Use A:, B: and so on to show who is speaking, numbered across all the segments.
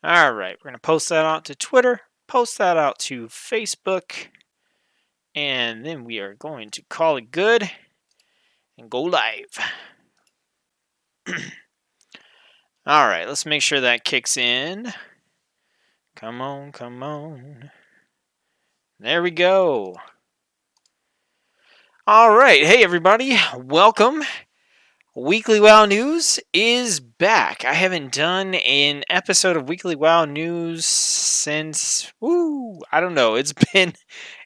A: All right, we're going to post that out to Twitter, post that out to Facebook, and then we are going to call it good and go live. All right, let's make sure that kicks in. Come on, come on. There we go. All right, hey everybody, welcome. Weekly WoW News is back. I haven't done an episode of Weekly WoW News since, I don't know. It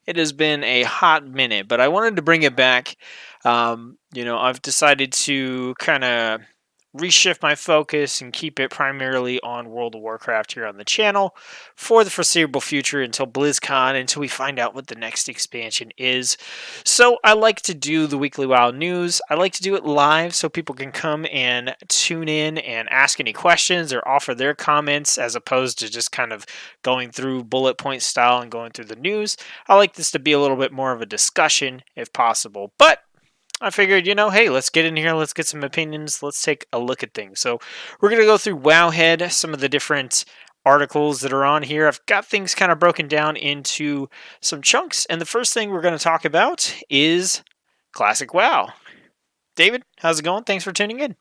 A: has been a hot minute, but I wanted to bring it back. I've decided to kind of reshift my focus and keep it primarily on World of Warcraft here on the channel for the foreseeable future until BlizzCon, until we find out what the next expansion is. So I like to do the weekly WoW news. I like to do it live so people can come and tune in and ask any questions or offer their comments as opposed to just kind of going through bullet point style and going through the news. I like this to be a little bit more of a discussion if possible. But I figured, hey, let's get in here, let's get some opinions, let's take a look at things. So we're going to go through Wowhead, some of the different articles that are on here. I've got things kind of broken down into some chunks, and the first thing we're going to talk about is Classic WoW. David, how's it going? Thanks for tuning in.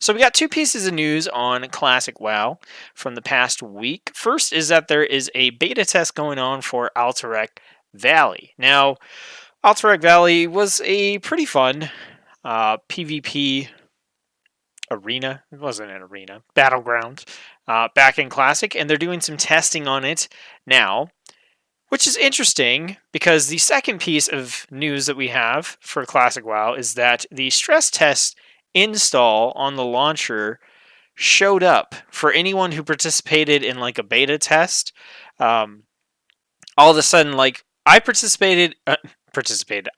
A: So we got two pieces of news on Classic WoW from the past week. First is that there is a beta test going on for Alterac Valley. Now, Alterac Valley was a pretty fun PvP arena. It wasn't an arena. Battleground back in Classic, and they're doing some testing on it now, which is interesting because the second piece of news that we have for Classic WoW is that the stress test install on the launcher showed up for anyone who participated in like a beta test. All of a sudden, like I participated.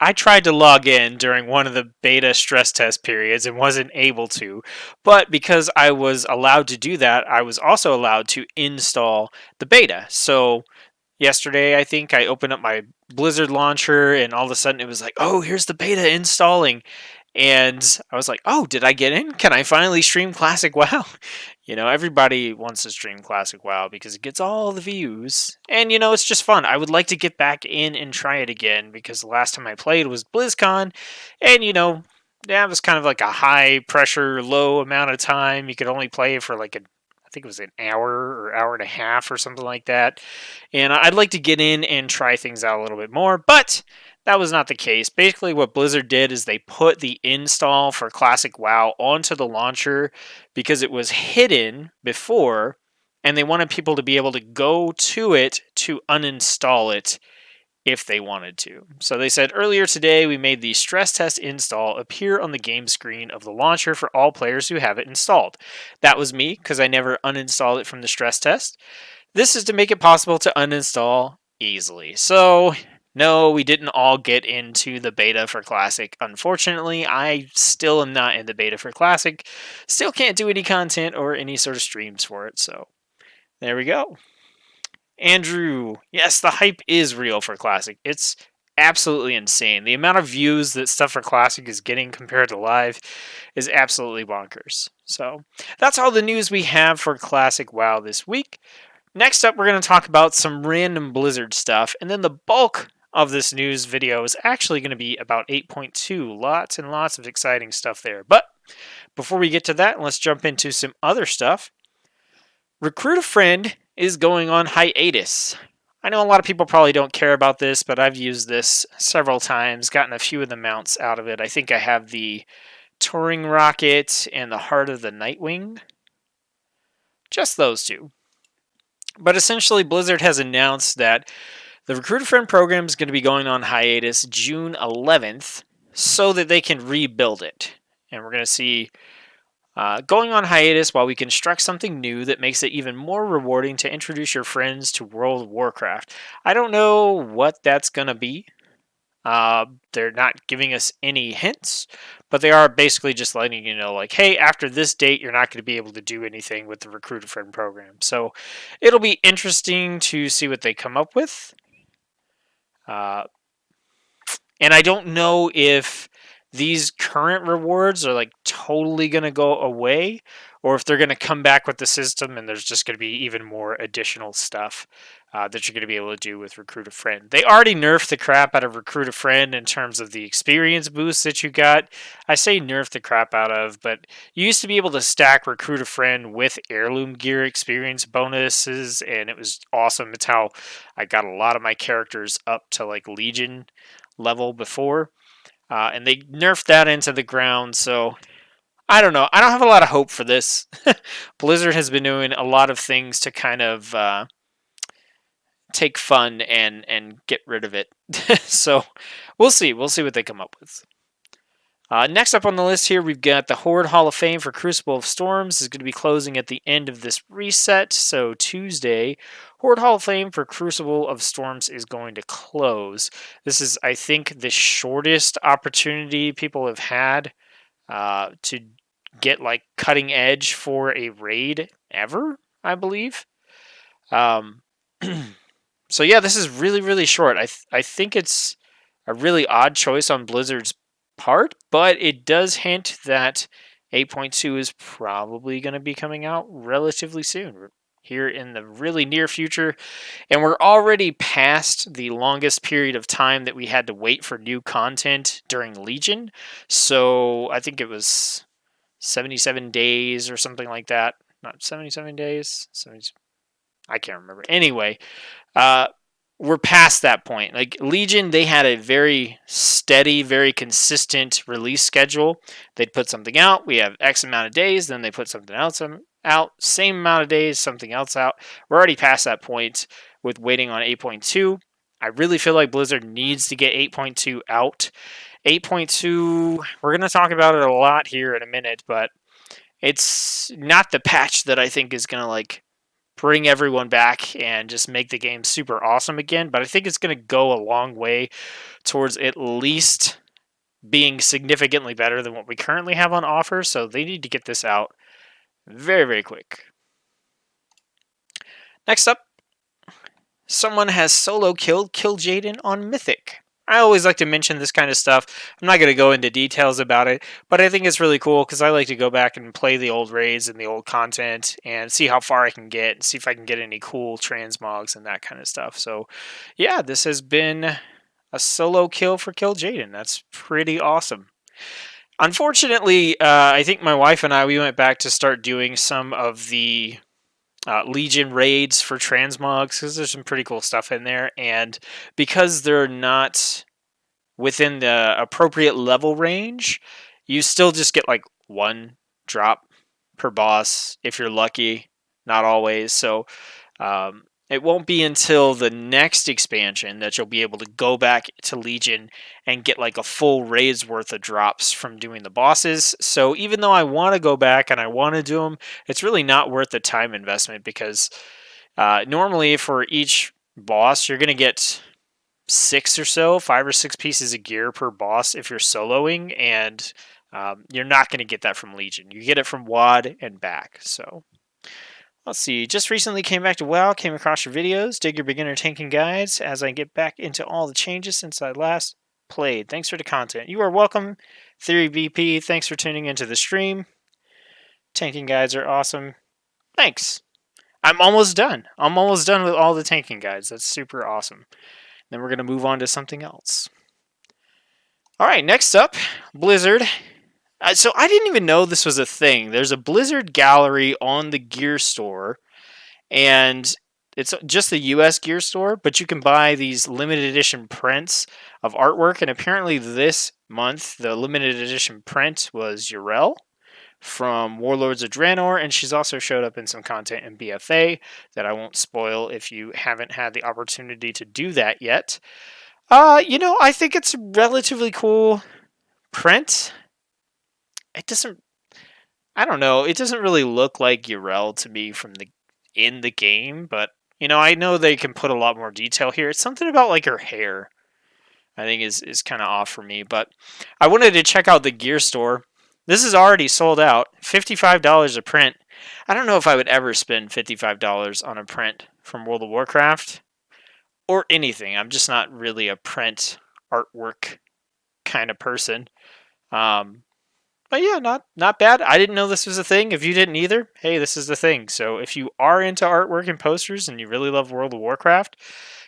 A: I tried to log in during one of the beta stress test periods and wasn't able to, but because I was allowed to do that, I was also allowed to install the beta. So yesterday, I think I opened up my Blizzard launcher and all of a sudden it was like, oh, here's the beta installing. And I was like, oh, did I get in? Can I finally stream Classic WoW? Everybody wants to stream Classic WoW because it gets all the views. And, it's just fun. I would like to get back in and try it again because the last time I played was BlizzCon. And, it was kind of like a high pressure, low amount of time. You could only play for like I think it was an hour or hour and a half or something like that. And I'd like to get in and try things out a little bit more, but that was not the case. Basically, what Blizzard did is they put the install for Classic WoW onto the launcher because it was hidden before, and they wanted people to be able to go to it to uninstall it if they wanted to. So they said earlier today we made the stress test install appear on the game screen of the launcher for all players who have it installed. That was me because I never uninstalled it from the stress test. This is to make it possible to uninstall easily. So no, we didn't all get into the beta for Classic. Unfortunately, I still am not in the beta for Classic. Still can't do any content or any sort of streams for it. So there we go. Andrew, yes, the hype is real for Classic. It's absolutely insane. The amount of views that stuff for Classic is getting compared to live is absolutely bonkers. So that's all the news we have for Classic WoW this week. Next up, we're going to talk about some random Blizzard stuff, and then the bulk of this news video is actually going to be about 8.2. Lots and lots of exciting stuff there. But before we get to that, let's jump into some other stuff. Recruit a Friend is going on hiatus. I know a lot of people probably don't care about this, but I've used this several times, gotten a few of the mounts out of it. I think I have the Touring Rocket and the Heart of the Nightwing. Just those two. But essentially, Blizzard has announced that the Recruit a Friend program is going to be going on hiatus June 11th so that they can rebuild it. And we're going to see going on hiatus while we construct something new that makes it even more rewarding to introduce your friends to World of Warcraft. I don't know what that's going to be. They're not giving us any hints, but they are basically just letting you know, like, hey, after this date, you're not going to be able to do anything with the Recruit a Friend program. So it'll be interesting to see what they come up with. And I don't know if these current rewards are like totally going to go away or if they're going to come back with the system and there's just going to be even more additional stuff that you're going to be able to do with Recruit a Friend. They already nerfed the crap out of Recruit a Friend in terms of the experience boost that you got. I say nerf the crap out of, but you used to be able to stack Recruit a Friend with Heirloom Gear experience bonuses, and it was awesome. It's how I got a lot of my characters up to like Legion level before. And they nerfed that into the ground, so I don't know. I don't have a lot of hope for this. Blizzard has been doing a lot of things to kind of take fun and get rid of it. So we'll see. We'll see what they come up with. Next up on the list here, we've got the Horde Hall of Fame for Crucible of Storms is going to be closing at the end of this reset. So Tuesday, Horde Hall of Fame for Crucible of Storms is going to close. This is, I think, the shortest opportunity people have had to get like cutting edge for a raid ever, I believe. So yeah, this is really really short. I think it's a really odd choice on Blizzard's part, but it does hint that 8.2 is probably going to be coming out relatively soon, here in the really near future. And we're already past the longest period of time that we had to wait for new content during Legion. So I think it was 77 days or something like that. Not 77 days. 70, I can't remember. Anyway, uh, we're past that point. Like Legion, they had a very steady, very consistent release schedule. They'd put something out. We have X amount of days. Then they put something else out. Same amount of days, something else out. We're already past that point with waiting on 8.2. I really feel like Blizzard needs to get 8.2 out. 8.2, we're going to talk about it a lot here in a minute, but it's not the patch that I think is going to like bring everyone back and just make the game super awesome again, but I think it's going to go a long way towards at least being significantly better than what we currently have on offer, so they need to get this out very, very quick. Next up, someone has solo killed Jaden on Mythic. I always like to mention this kind of stuff. I'm not going to go into details about it, but I think it's really cool because I like to go back and play the old raids and the old content and see how far I can get and see if I can get any cool transmogs and that kind of stuff. So, yeah, this has been a solo kill for Kill Jaden. That's pretty awesome. Unfortunately, I think my wife and we went back to start doing some of the Legion raids for transmogs because there's some pretty cool stuff in there, and because they're not within the appropriate level range, you still just get like one drop per boss if you're lucky. Not always. So it won't be until the next expansion that you'll be able to go back to Legion and get like a full raid's worth of drops from doing the bosses. So even though I want to go back and I want to do them, it's really not worth the time investment because normally for each boss, you're going to get 5 or 6 pieces of gear per boss if you're soloing, and you're not going to get that from Legion. You get it from WoD and back. So let's see. Just recently came back to WoW, came across your videos, dig your beginner tanking guides as I get back into all the changes since I last played. Thanks for the content. You are welcome, Theory VP. Thanks for tuning into the stream. Tanking guides are awesome. Thanks. I'm almost done. I'm almost done with all the tanking guides. That's super awesome. Then we're going to move on to something else. All right, next up, Blizzard. So I didn't even know this was a thing. There's a Blizzard gallery on the Gear Store, and it's just the US Gear Store, but you can buy these limited edition prints of artwork, and apparently this month the limited edition print was Yrel from Warlords of Draenor, and she's also showed up in some content in BFA that I won't spoil if you haven't had the opportunity to do that yet. I think it's a relatively cool print. It doesn't, I don't know, it doesn't really look like Yrel to me from in the game, but I know they can put a lot more detail here. It's something about like her hair, I think is kind of off for me, but I wanted to check out the Gear Store. This is already sold out, $55 a print. I don't know if I would ever spend $55 on a print from World of Warcraft or anything. I'm just not really a print artwork kind of person. But yeah, not bad. I didn't know this was a thing. If you didn't either, hey, this is the thing. So if you are into artwork and posters and you really love World of Warcraft,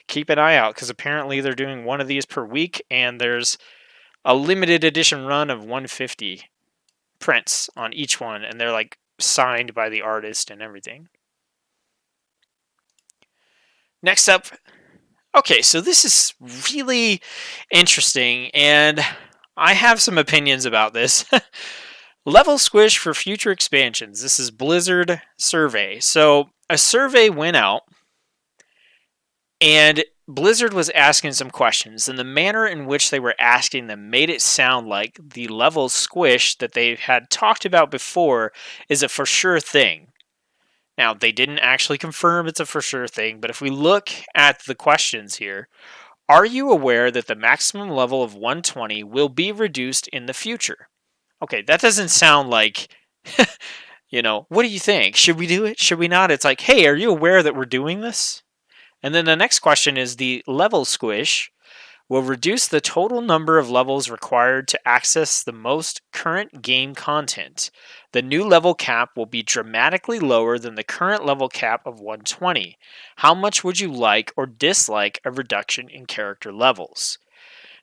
A: keep an eye out because apparently they're doing one of these per week, and there's a limited edition run of 150 prints on each one, and they're like signed by the artist and everything. Next up, okay, so this is really interesting, and I have some opinions about this. Level Squish for future expansions. This is Blizzard survey. So a survey went out, and Blizzard was asking some questions, and the manner in which they were asking them made it sound like the level squish that they had talked about before is a for sure thing. Now, they didn't actually confirm it's a for sure thing, but if we look at the questions here, are you aware that the maximum level of 120 will be reduced in the future? Okay, that doesn't sound like, what do you think? Should we do it? Should we not? It's like, hey, are you aware that we're doing this? And then the next question is the level squish will reduce the total number of levels required to access the most current game content. The new level cap will be dramatically lower than the current level cap of 120. How much would you like or dislike a reduction in character levels?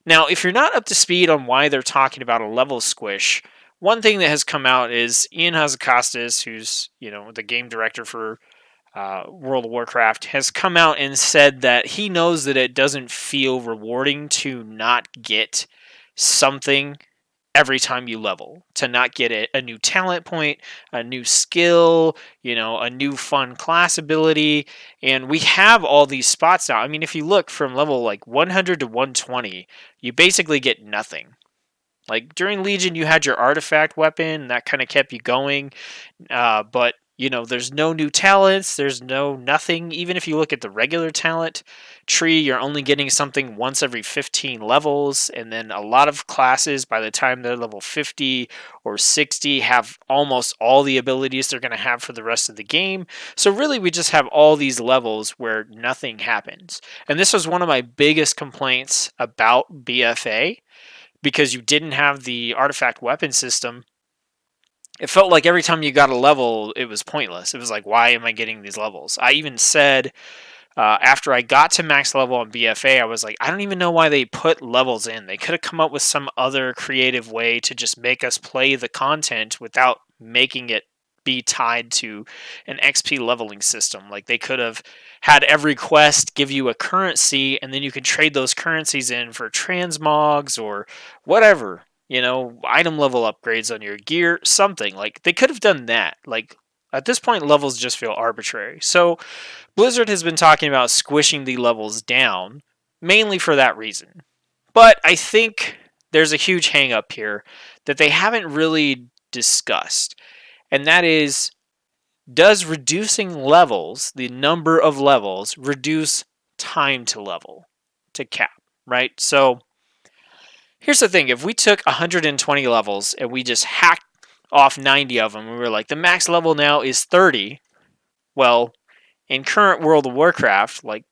A: Now, if you're not up to speed on why they're talking about a level squish, one thing that has come out is Ian Hazzikostas, who's the game director for World of Warcraft, has come out and said that he knows that it doesn't feel rewarding to not get something every time you level, to not get a new talent point, a new skill, a new fun class ability. And we have all these spots now. I mean, if you look from level like 100 to 120, you basically get nothing. Like during Legion, you had your artifact weapon, and that kind of kept you going. But there's no new talents. There's no nothing. Even if you look at the regular talent tree, you're only getting something once every 15 levels. And then a lot of classes, by the time they're level 50 or 60, have almost all the abilities they're going to have for the rest of the game. So really, we just have all these levels where nothing happens. And this was one of my biggest complaints about BFA, because you didn't have the artifact weapon system. It felt like every time you got a level, it was pointless. It was like, why am I getting these levels? I even said after I got to max level on BFA, I was like, I don't even know why they put levels in. They could have come up with some other creative way to just make us play the content without making it be tied to an XP leveling system. Like they could have had every quest give you a currency, and then you can trade those currencies in for transmogs or whatever. Item level upgrades on your gear, something. Like they could have done that. Like at this point, levels just feel arbitrary. So Blizzard has been talking about squishing the levels down, mainly for that reason. But I think there's a huge hang up here that they haven't really discussed. And that is, does reducing levels, the number of levels, reduce time to level, to cap, right? So here's the thing. If we took 120 levels and we just hacked off 90 of them, we were like, the max level now is 30. Well, in current World of Warcraft, like,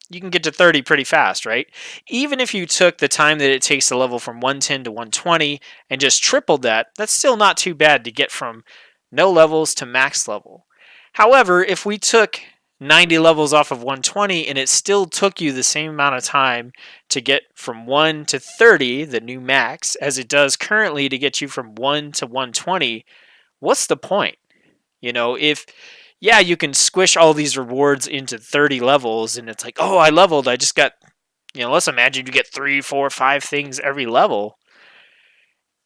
A: you can get to 30 pretty fast, right? Even if you took the time that it takes to level from 110 to 120 and just tripled that, that's still not too bad to get from no levels to max level. However, if we took 90 levels off of 120 and it still took you the same amount of time to get from 1 to 30, the new max, as it does currently to get you from 1 to 120, what's the point? If you can squish all these rewards into 30 levels and it's like, oh, I leveled, I just got, let's imagine you get 3, 4, 5 things every level.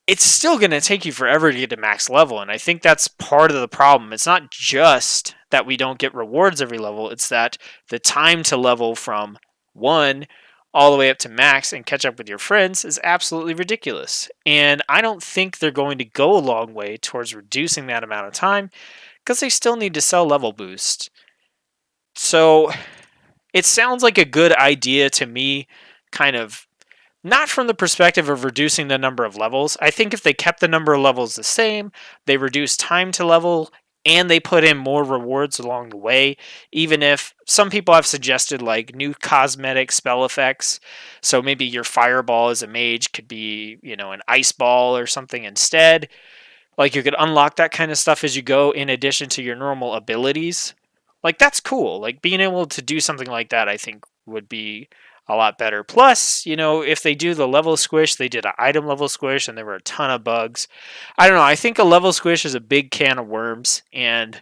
A: It's still going to take you forever to get to max level, and I think that's part of the problem. It's not just that we don't get rewards every level, it's that the time to level from 1 all the way up to max and catch up with your friends is absolutely ridiculous. And I don't think they're going to go a long way towards reducing that amount of time, because they still need to sell level boost. So it sounds like a good idea to me, kind of not from the perspective of reducing the number of levels. I think if they kept the number of levels the same, they reduced time to level, and they put in more rewards along the way. Even if some people have suggested like new cosmetic spell effects, so maybe your fireball as a mage could be, an ice ball or something instead. Like you could unlock that kind of stuff as you go in addition to your normal abilities. Like that's cool. Like being able to do something like that, I think would be a lot better. Plus, if they do the level squish, they did an item level squish and there were a ton of bugs. I don't know. I think a level squish is a big can of worms. And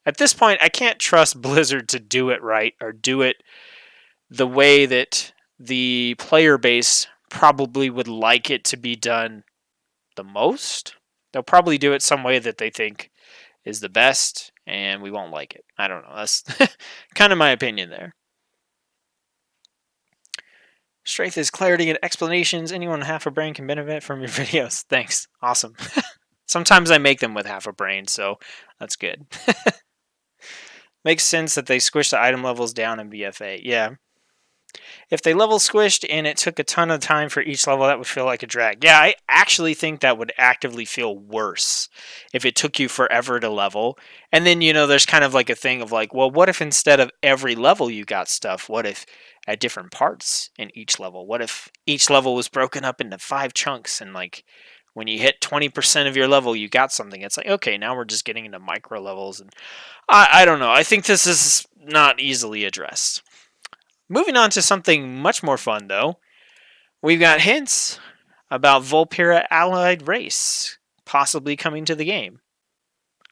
A: at this point, I can't trust Blizzard to do it right or do it the way that the player base probably would like it to be done the most. They'll probably do it some way that they think is the best, and we won't like it. I don't know. That's kind of my opinion there. Strength is clarity and explanations. Anyone with half a brain can benefit from your videos. Thanks. Awesome. Sometimes I make them with half a brain, so that's good. Makes sense that they squish the item levels down in BFA. Yeah. If they level squished and it took a ton of time for each level, that would feel like a drag. Yeah, I actually think that would actively feel worse if it took you forever to level. And then, there's kind of like a thing of like, well, what if instead of every level you got stuff? What if at different parts in each level? What if each level was broken up into 5 chunks and like when you hit 20% of your level, you got something? It's like, okay, now we're just getting into micro levels. And I don't know. I think this is not easily addressed. Moving on to something much more fun, though, we've got hints about Volterra allied race possibly coming to the game.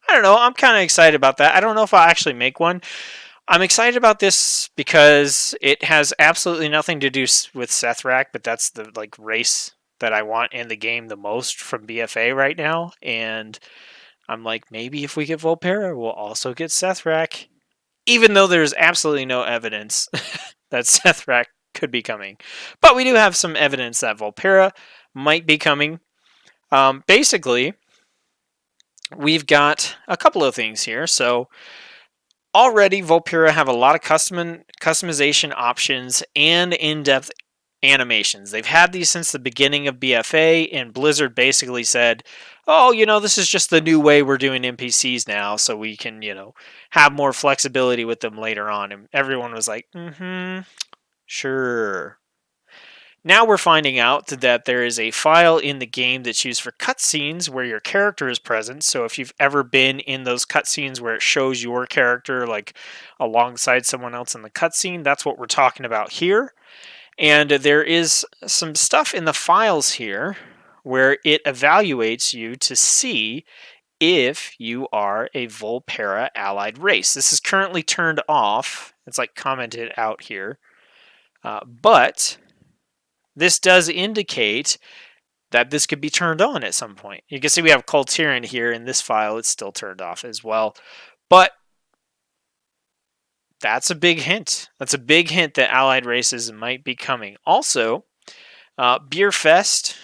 A: I don't know. I'm kind of excited about that. I don't know if I'll actually make one. I'm excited about this because it has absolutely nothing to do with Sethrak, but that's the race that I want in the game the most from BFA right now. And I'm like, maybe if we get Volterra, we'll also get Sethrak. Even though there's absolutely no evidence that Sethrak could be coming. But we do have some evidence that Volterra might be coming. Basically, we've got a couple of things here. So already Volterra have a lot of customization options and in-depth animations. They've had these since the beginning of BFA, and Blizzard basically said, oh, this is just the new way we're doing NPCs now, so we can, have more flexibility with them later on. And everyone was like, sure. Now we're finding out that there is a file in the game that's used for cutscenes where your character is present. So if you've ever been in those cutscenes where it shows your character like alongside someone else in the cutscene, that's what we're talking about here. And there is some stuff in the files here where it evaluates you to see if you are a Volterra allied race. This is currently turned off. It's like commented out here. But this does indicate that this could be turned on at some point. You can see we have Volterra here in this file. It's still turned off as well. But that's a big hint. That's a big hint that allied races might be coming. Also, Beerfest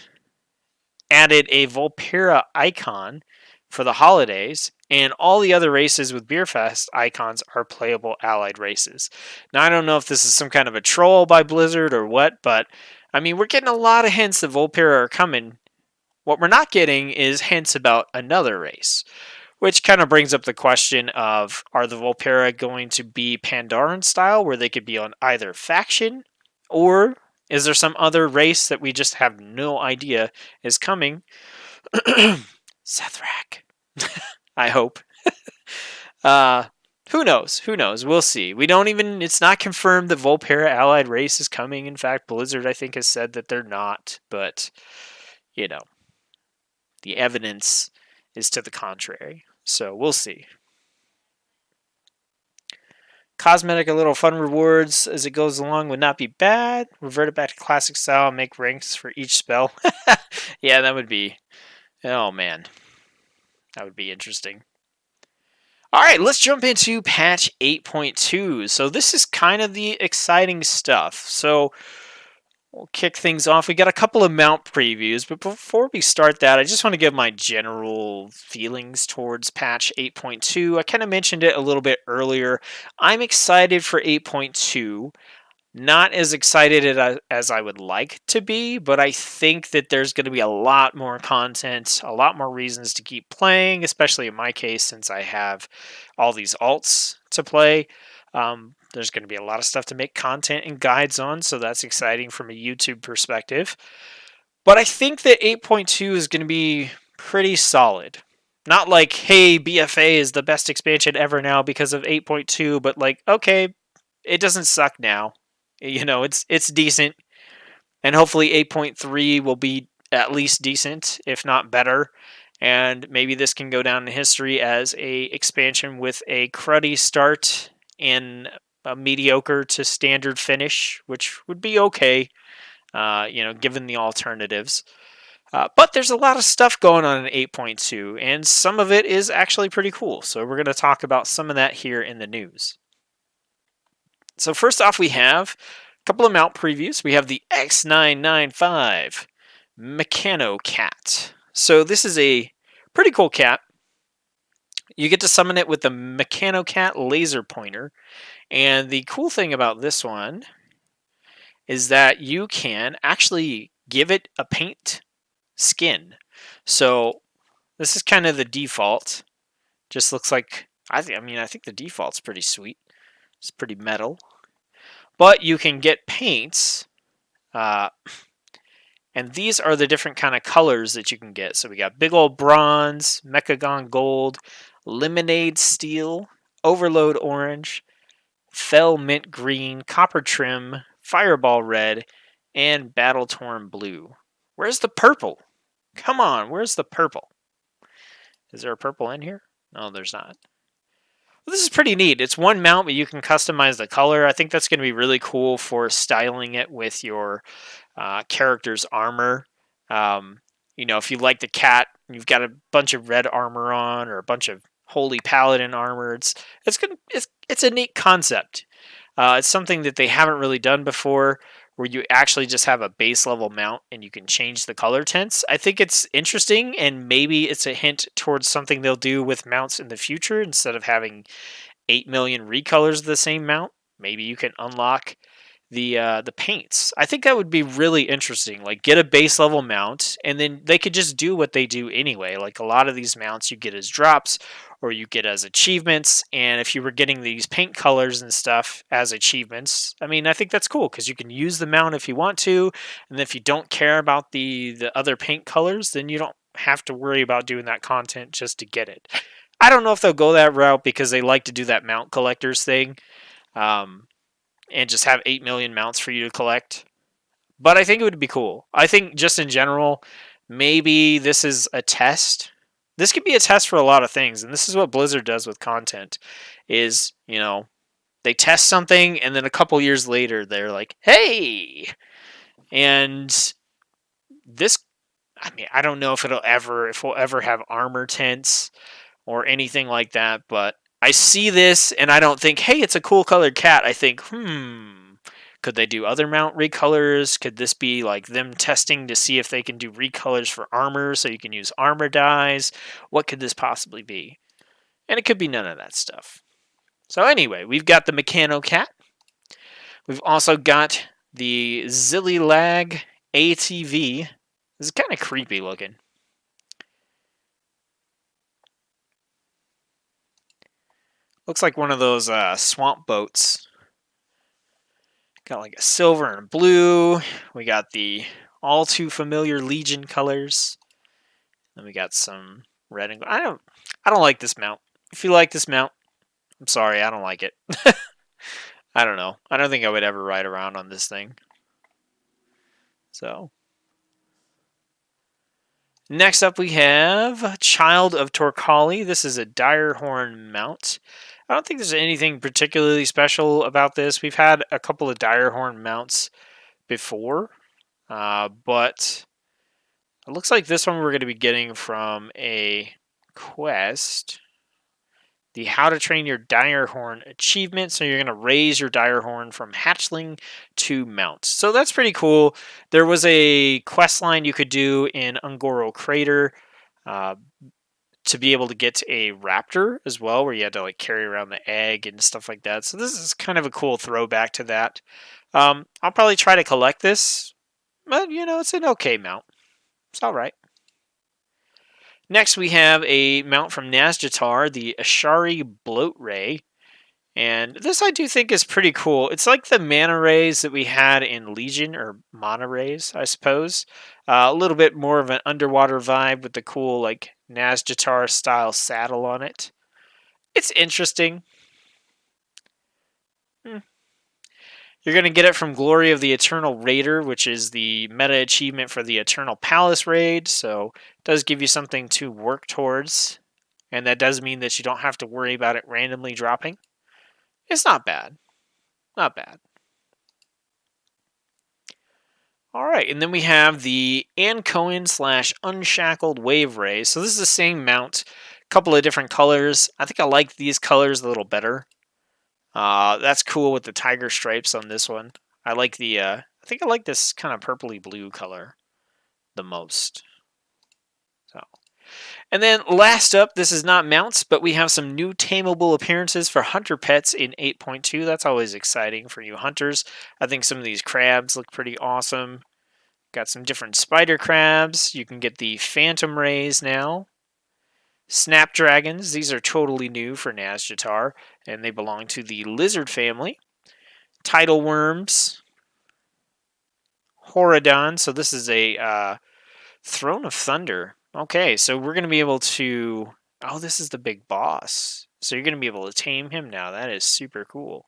A: added a Volterra icon for the holidays, and all the other races with Beerfest icons are playable allied races. Now, I don't know if this is some kind of a troll by Blizzard or what, but I mean, we're getting a lot of hints that Volterra are coming. What we're not getting is hints about another race, which kind of brings up the question of, are the Volterra going to be Pandaren style, where they could be on either faction, or is there some other race that we just have no idea is coming? Sethrak. I hope. Who knows? Who knows? We'll see. It's not confirmed that Volterra allied race is coming. In fact, Blizzard, I think, has said that they're not. But, the evidence is to the contrary. So we'll see. Cosmetic, a little fun rewards as it goes along would not be bad. Revert it back to classic style and make ranks for each spell. Yeah, that would be... Oh, man. That would be interesting. All right, let's jump into patch 8.2. So this is kind of the exciting stuff. So we'll kick things off. We got a couple of mount previews, but before we start that, I just want to give my general feelings towards patch 8.2. I kind of mentioned it a little bit earlier. I'm excited for 8.2. Not as excited as I would like to be, but I think that there's going to be a lot more content, a lot more reasons to keep playing, especially in my case since I have all these alts to play. There's going to be a lot of stuff to make content and guides on, so that's exciting from a YouTube perspective. But I think that 8.2 is going to be pretty solid. Not like, hey, BFA is the best expansion ever now because of 8.2, but like, okay, it doesn't suck now. You know, it's decent, and hopefully 8.3 will be at least decent, if not better. And maybe this can go down in history as a expansion with a cruddy start and a mediocre to standard finish, which would be okay, given the alternatives. But there's a lot of stuff going on in 8.2, and some of it is actually pretty cool. So we're going to talk about some of that here in the news. So first off, we have a couple of mount previews. We have the X995 Mechano Cat. So this is a pretty cool cat. You get to summon it with the Mechano Cat laser pointer. And the cool thing about this one is that you can actually give it a paint skin. So this is kind of the default. Just looks like, I think the default's pretty sweet. It's pretty metal. But you can get paints, and these are the different kind of colors that you can get. So we got big old bronze, Mechagon gold, lemonade steel, overload orange, fell mint green, copper trim, fireball red, and battle torn blue. Where's the purple? Come on, where's the purple? Is there a purple in here? No, there's not. Well, this is pretty neat. It's one mount, but you can customize the color. I think that's going to be really cool for styling it with your character's armor. If you like the cat, you've got a bunch of red armor on, or a bunch of holy paladin armor. It's a neat concept. It's something that they haven't really done before, where you actually just have a base level mount and you can change the color tints. I think it's interesting, and maybe it's a hint towards something they'll do with mounts in the future. Instead of having 8 million recolors of the same mount, maybe you can unlock the paints. I think that would be really interesting. Like, get a base level mount, and then they could just do what they do anyway. Like, a lot of these mounts you get as drops, or you get as achievements. And if you were getting these paint colors and stuff as achievements, I think that's cool because you can use the mount if you want to. And if you don't care about the other paint colors, then you don't have to worry about doing that content just to get it. I don't know if they'll go that route because they like to do that mount collectors thing. And just have 8 million mounts for you to collect. But I think it would be cool. I think just in general, maybe this is a test. This could be a test for a lot of things, and this is what Blizzard does with content is, they test something and then a couple years later they're like, "Hey!" And this I don't know if we'll ever have armor tints or anything like that, but I see this and I don't think, hey, it's a cool colored cat. I think, could they do other mount recolors? Could this be like them testing to see if they can do recolors for armor so you can use armor dyes? What could this possibly be? And it could be none of that stuff. So anyway, we've got the Mechano Cat. We've also got the Zillilag ATV. This is kind of creepy looking. Looks like one of those swamp boats. Got like a silver and a blue. We got the all too familiar Legion colors. Then we got some red and I don't like this mount. If you like this mount, I'm sorry, I don't like it. I don't know. I don't think I would ever ride around on this thing. So next up we have Child of Torkali. This is a Direhorn mount. I don't think there's anything particularly special about this. We've had a couple of Direhorn mounts before, but it looks like this one we're going to be getting from a quest. The How to Train Your Direhorn achievement. So you're going to raise your Direhorn from hatchling to mount. So that's pretty cool. There was a quest line you could do in Ungoro Crater to be able to get a raptor as well, where you had to like carry around the egg and stuff like that. So this is kind of a cool throwback to that. I'll probably try to collect this, but it's an okay mount. It's all right. Next, we have a mount from NASH, the Ashari Bloat Ray. And this I do think is pretty cool. It's like the mana rays that we had in Legion, or mana rays, I suppose. A little bit more of an underwater vibe with the cool like Nazjatar style saddle on it. It's interesting. You're going to get it from Glory of the Eternal Raider, which is the meta achievement for the Eternal Palace raid. So it does give you something to work towards. And that does mean that you don't have to worry about it randomly dropping. It's not bad. Not bad. All right, and then we have the Ancoin / Unshackled Wave Ray. So this is the same mount, a couple of different colors. I think I like these colors a little better. That's cool with the tiger stripes on this one. I like the, I think I like this kind of purpley blue color the most. So, and then last up, this is not mounts, but we have some new tameable appearances for hunter pets in 8.2. That's always exciting for new hunters. I think some of these crabs look pretty awesome. Got some different spider crabs. You can get the phantom rays now. Snapdragons. These are totally new for Nazjatar, and they belong to the lizard family. Tidal worms. Horadon. So this is a Throne of Thunder. Okay, so we're going to be able to... Oh, this is the big boss. So you're going to be able to tame him now. That is super cool.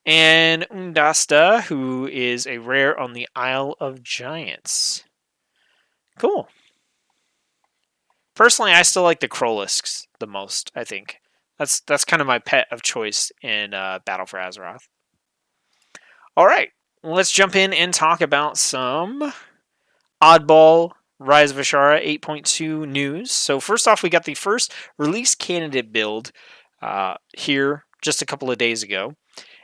A: And Undasta, who is a rare on the Isle of Giants. Cool. Personally, I still like the Krolisks the most, I think. That's kind of my pet of choice in Battle for Azeroth. All right, let's jump in and talk about some Oddball Rise of Ashara 8.2 news. So first off, we got the first release candidate build here just a couple of days ago.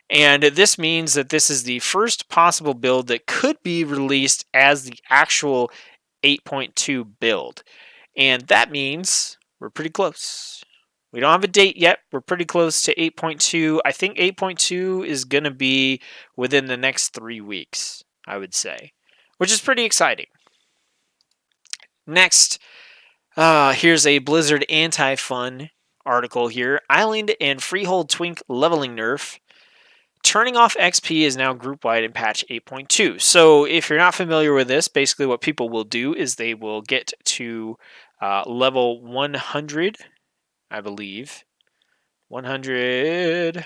A: And this means that this is the first possible build that could be released as the actual 8.2 build. And that means we're pretty close. We don't have a date yet. We're pretty close to 8.2. I think 8.2 is going to be within the next 3 weeks, I would say, which is pretty exciting. Next, here's a Blizzard anti-fun article here. Island and Freehold Twink leveling nerf. Turning off XP is now group-wide in patch 8.2. So if you're not familiar with this, basically what people will do is they will get to level 100, I believe. 110.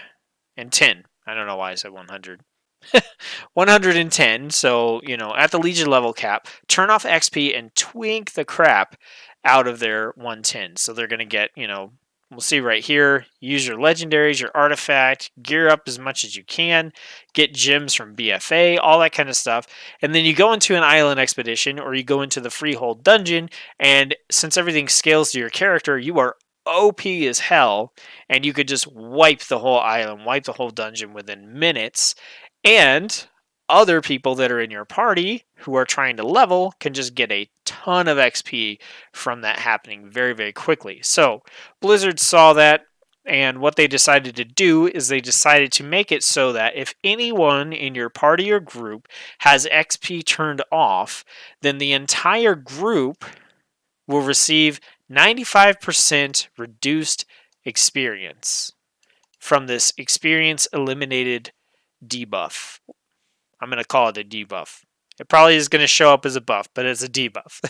A: I don't know why I said 100. 110. So, at the Legion level cap, turn off XP and twink the crap out of their 110. So they're going to get, we'll see right here, use your legendaries, your artifact, gear up as much as you can, get gems from BFA, all that kind of stuff. And then you go into an island expedition or you go into the Freehold dungeon, and since everything scales to your character, you are OP as hell, and you could just wipe the whole island, wipe the whole dungeon within minutes. And other people that are in your party who are trying to level can just get a ton of XP from that happening very, very quickly. So Blizzard saw that, and what they decided to do is they decided to make it so that if anyone in your party or group has XP turned off, then the entire group will receive 95% reduced experience from this experience eliminated debuff. I'm going to call it a debuff. It probably is going to show up as a buff, but it's a debuff.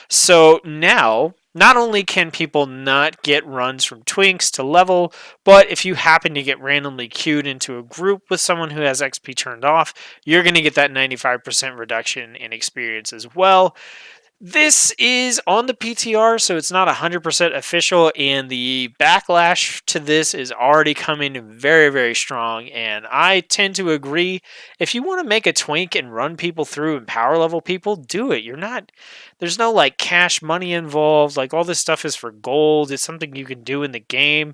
A: So now, not only can people not get runs from Twinks to level, but if you happen to get randomly queued into a group with someone who has XP turned off, you're going to get that 95% reduction in experience as well. This is on the PTR, so it's not 100% official, and the backlash to this is already coming very, very strong, and I tend to agree. If you want to make a twink and run people through and power level people, do it. There's no like cash money involved, like all this stuff is for gold, it's something you can do in the game.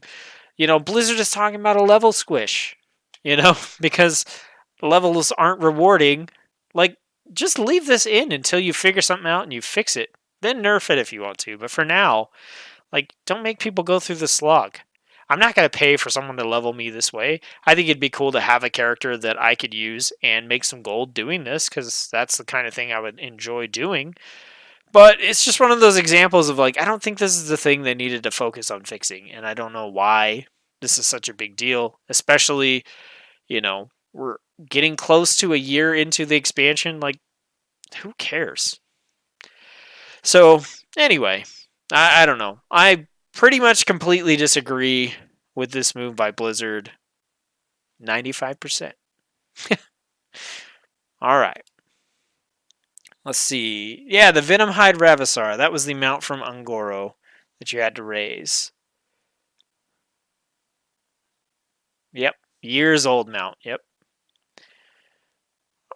A: Blizzard is talking about a level squish, because levels aren't rewarding. Like, just leave this in until you figure something out and you fix it. Then nerf it if you want to. But for now, Like, don't make people go through the slog. I'm not going to pay for someone to level me this way. I think it'd be cool to have a character that I could use and make some gold doing this, because that's the kind of thing I would enjoy doing. But it's just one of those examples of, like, I don't think this is the thing they needed to focus on fixing, and I don't know why this is such a big deal, especially, we're getting close to a year into the expansion. Like, who cares? So, anyway, I don't know. I pretty much completely disagree with this move by Blizzard. 95%. All right. Let's see. Yeah, the Venomhide Ravasar. That was the mount from Ungoro that you had to raise. Yep. Years old mount. Yep.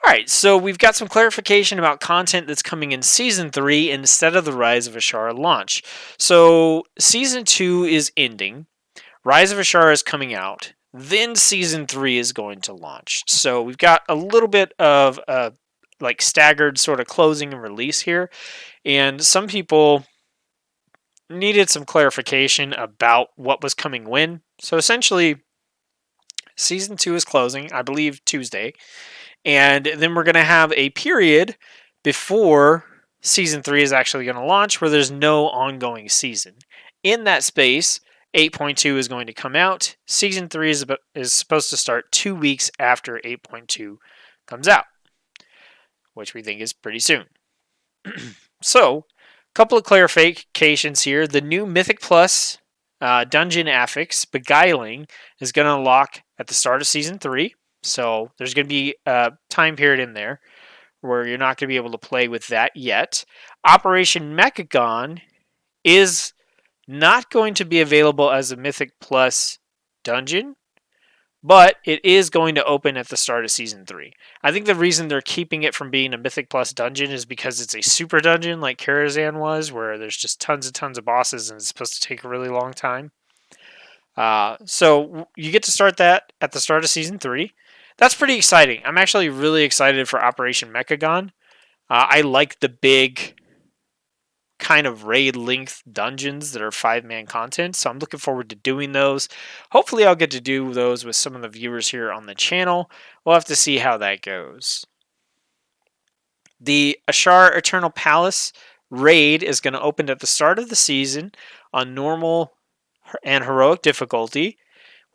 A: All right, so we've got some clarification about content that's coming in Season 3 instead of the Rise of Ashara launch. So, Season 2 is ending. Rise of Ashara is coming out. Then Season 3 is going to launch. So, we've got a little bit of a staggered sort of closing and release here. And some people needed some clarification about what was coming when. So, essentially, Season 2 is closing, I believe, Tuesday. And then we're going to have a period before Season 3 is actually going to launch where there's no ongoing season. In that space, 8.2 is going to come out. Season 3 is supposed to start 2 weeks after 8.2 comes out, which we think is pretty soon. So, a couple of clarifications here. The new Mythic Plus dungeon affix, Beguiling, is going to unlock at the start of Season 3. So there's going to be a time period in there where you're not going to be able to play with that yet. Operation Mechagon is not going to be available as a Mythic Plus dungeon, but it is going to open at the start of Season 3. I think the reason they're keeping it from being a Mythic Plus dungeon is because it's a super dungeon like Karazhan was, where there's just tons and tons of bosses and it's supposed to take a really long time. So you get to start that at the start of Season 3. That's pretty exciting. I'm actually really excited for Operation Mechagon. I like the big kind of raid length dungeons that are 5-man content, so I'm looking forward to doing those. Hopefully I'll get to do those with some of the viewers here on the channel. We'll have to see how that goes. The Ashar Eternal Palace raid is going to open at the start of the season on normal and heroic difficulty,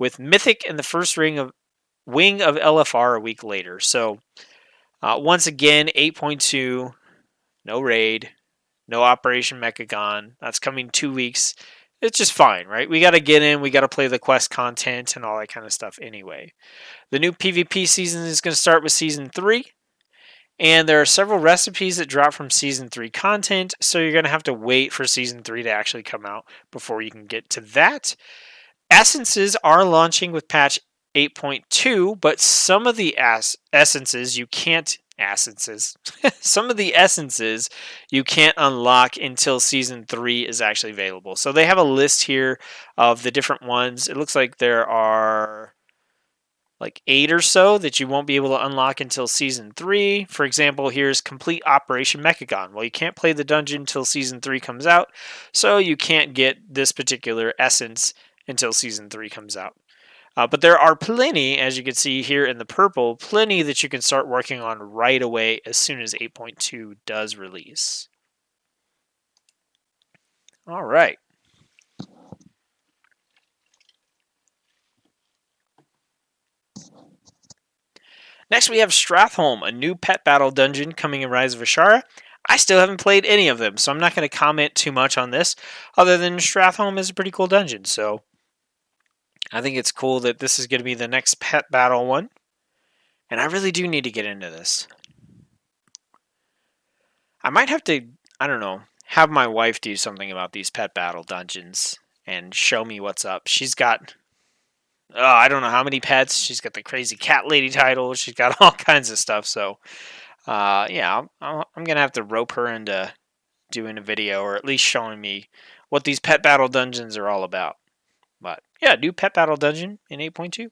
A: with Mythic in the first wing of LFR a week later. So, once again, 8.2, no raid, no Operation Mechagon. That's coming 2 weeks. It's just fine, right? We got to get in, we got to play the quest content and all that kind of stuff anyway. The new PvP season is going to start with Season 3. And there are several recipes that drop from Season 3 content, so you're going to have to wait for Season 3 to actually come out before you can get to that. Essences are launching with patch 8.2, but some of the essences you can't some of the essences you can't unlock until Season 3 is actually available. So they have a list here of the different ones. It looks like there are like 8 or so that you won't be able to unlock until Season 3. For example, here's Complete Operation Mechagon. Well, you can't play the dungeon until Season 3 comes out, so you can't get this particular essence until Season 3 comes out. But there are plenty, as you can see here in the purple, plenty that you can start working on right away as soon as 8.2 does release. All right. Next, we have Stratholme, a new pet battle dungeon coming in Rise of Ashara. I still haven't played any of them, so I'm not going to comment too much on this, other than Stratholme is a pretty cool dungeon. So I think it's cool that this is going to be the next pet battle one, and I really do need to get into this. I might have to, I don't know, have my wife do something about these pet battle dungeons and show me what's up. She's got, I don't know how many pets. She's got the crazy cat lady title. She's got all kinds of stuff. So, yeah, I'm going to have to rope her into doing a video, or at least showing me what these pet battle dungeons are all about. But, yeah, new pet battle dungeon in 8.2.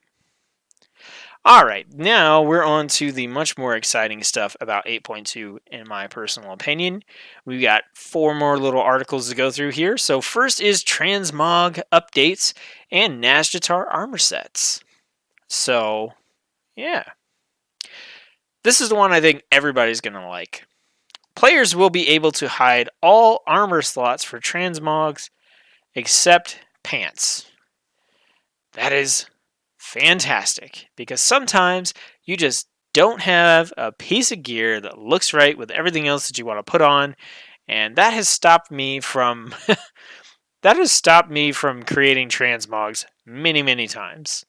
A: All right, now we're on to the much more exciting stuff about 8.2, in my personal opinion. We've got 4 more little articles to go through here. So first is Transmog updates and NASH armor sets. So, yeah. This is the one I think everybody's going to like. Players will be able to hide all armor slots for transmogs except pants. That is fantastic, because sometimes you just don't have a piece of gear that looks right with everything else that you want to put on, and that has stopped me from creating transmogs many times.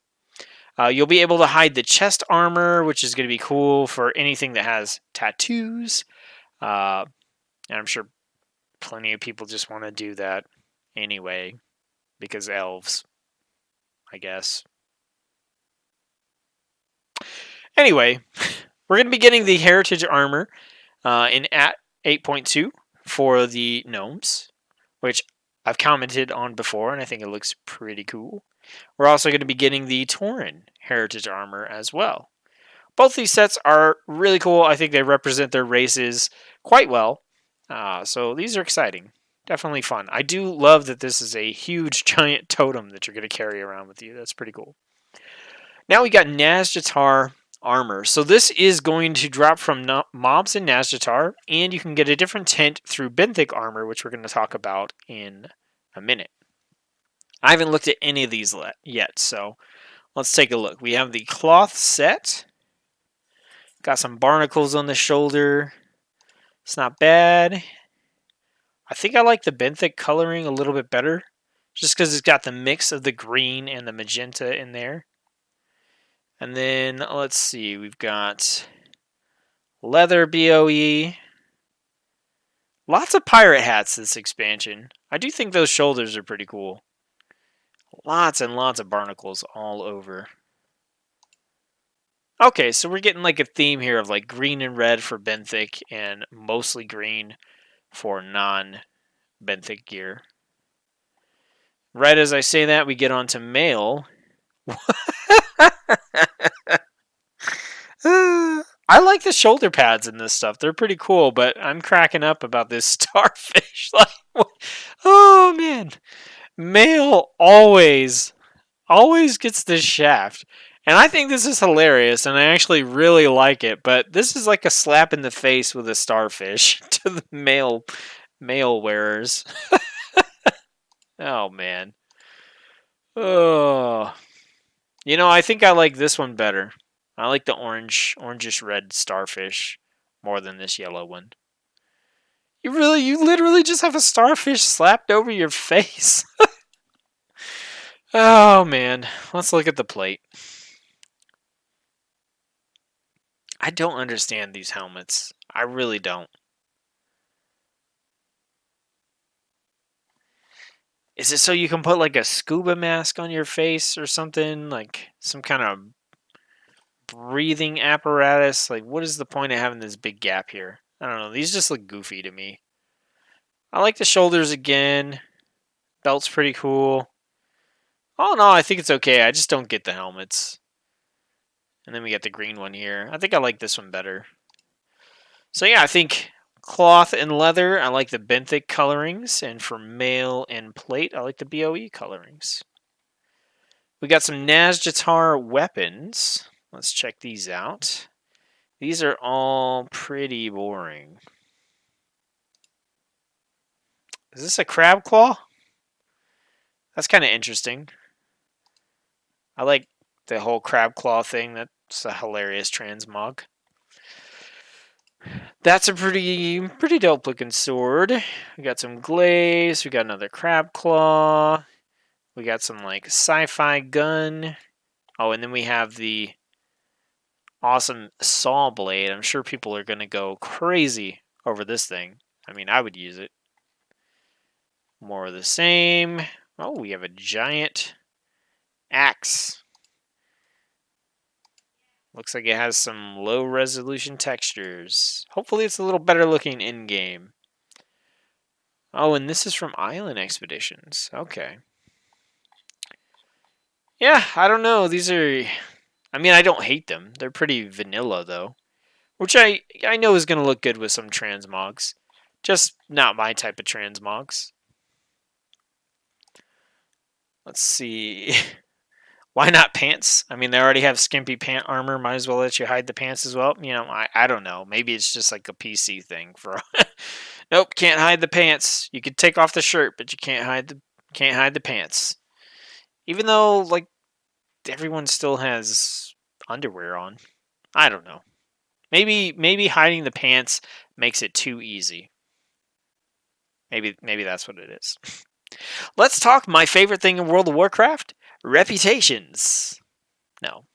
A: You'll be able to hide the chest armor, which is going to be cool for anything that has tattoos. And I'm sure plenty of people just want to do that anyway, because elves, I guess. Anyway, we're going to be getting the heritage armor in at 8.2 for the gnomes, which I've commented on before, and I think it looks pretty cool. We're also going to be getting the Tauren heritage armor as well. Both these sets are really cool. I think they represent their races quite well. So these are exciting. Definitely fun. I do love that this is a huge giant totem that you're going to carry around with you. That's pretty cool. Now we got Nazjatar armor. So this is going to drop from mobs in Nazjatar, and you can get a different tint through Benthic armor, which we're going to talk about in a minute. I haven't looked at any of these yet, so let's take a look. We have the cloth set. Got some barnacles on the shoulder. It's not bad. I think I like the Benthic coloring a little bit better, just because it's got the mix of the green and the magenta in there. And then, let's see, we've got leather BOE. Lots of pirate hats this expansion. I do think those shoulders are pretty cool. Lots and lots of barnacles all over. Okay, so we're getting like a theme here of like green and red for Benthic and mostly green for non-Benthic gear. Right as I say that, we get on to mail. I like the shoulder pads in this stuff. They're pretty cool, but I'm cracking up about this starfish. Like, oh man. Mail always gets this shaft. And I think this is hilarious, and I actually really like it, but this is like a slap in the face with a starfish to the mail wearers. Oh man. Oh. You know, I think I like this one better. I like the orangish red starfish more than this yellow one. You literally just have a starfish slapped over your face. Oh man, let's look at the plate. I don't understand these helmets. I really don't. Is it so you can put like a scuba mask on your face or something? Like some kind of breathing apparatus? Like, what is the point of having this big gap here? I don't know. These just look goofy to me. I like the shoulders again. Belt's pretty cool. Oh no, I think it's okay. I just don't get the helmets. And then we got the green one here. I think I like this one better. So yeah, I think cloth and leather, I like the benthic colorings. And for mail and plate, I like the BOE colorings. We got some Nazjatar weapons. Let's check these out. These are all pretty boring. Is this a crab claw? That's kind of interesting. I like the whole crab claw thing. That's a hilarious transmog. That's a pretty dope looking sword. We got some glaze. We got another crab claw. We got some like sci-fi gun. Oh, and then we have the awesome saw blade. I'm sure people are gonna go crazy over this thing. I mean, I would use it. More of the same. Oh, we have a giant axe. Looks like it has some low resolution textures. Hopefully it's a little better looking in game. Oh, and this is from Island Expeditions. Okay. Yeah, I don't know. These are I mean, I don't hate them. They're pretty vanilla though, which I know is going to look good with some transmogs. Just not my type of transmogs. Let's see. Why not pants? I mean, they already have skimpy pant armor. Might as well let you hide the pants as well. You know, I don't know. Maybe it's just like a PC thing for. Nope, can't hide the pants. You could take off the shirt, but you can't hide the pants. Even though like everyone still has underwear on. I don't know. Maybe hiding the pants makes it too easy. Maybe that's what it is. Let's talk my favorite thing in World of Warcraft, reputations. No.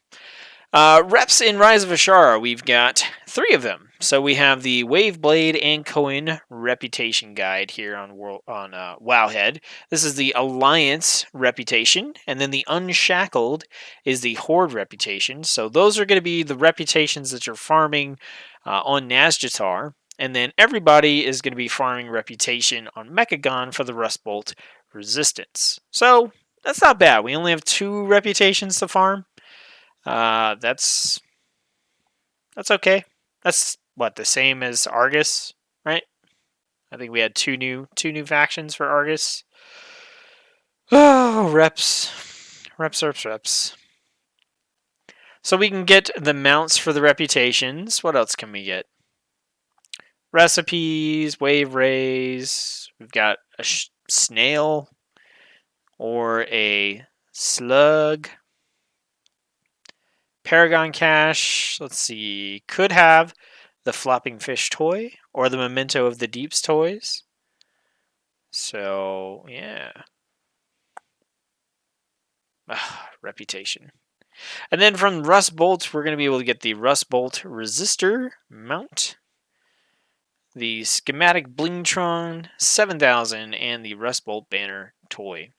A: Reps in Rise of Ashara, we've got 3 of them. So we have the Waveblade and Cohen reputation guide here on Wowhead. This is the Alliance reputation, and then the Unshackled is the Horde reputation. So those are going to be the reputations that you're farming on Nazjatar, and then everybody is going to be farming reputation on Mechagon for the Rustbolt resistance. So that's not bad. We only have 2 reputations to farm. That's okay. That's what, the same as Argus, right? I think we had two new factions for Argus. Oh, reps. So we can get the mounts for the reputations. What else can we get? Recipes, wave rays. We've got a snail or a slug. Paragon Cache, let's see, could have the Flopping Fish toy or the Memento of the Deeps toys. So, yeah. Reputation. And then from Rustbolt, we're going to be able to get the Rustbolt Resistor mount, the Schematic Blingtron 7000, and the Rustbolt Banner toy.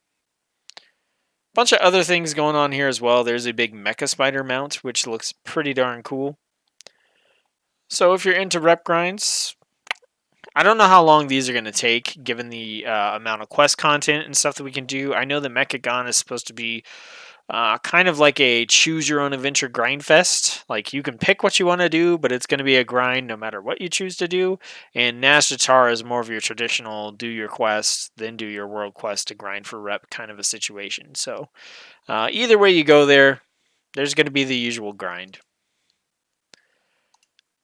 A: Bunch of other things going on here as well. There's a big Mecha Spider mount, which looks pretty darn cool. So if you're into rep grinds, I don't know how long these are going to take, given the amount of quest content and stuff that we can do. I know the Mechagon is supposed to be kind of like a choose-your-own-adventure grind fest. Like, you can pick what you want to do, but it's going to be a grind no matter what you choose to do. And Nazjatar is more of your traditional do your quest, then do your world quest to grind for rep kind of a situation. So either way you go there's going to be the usual grind.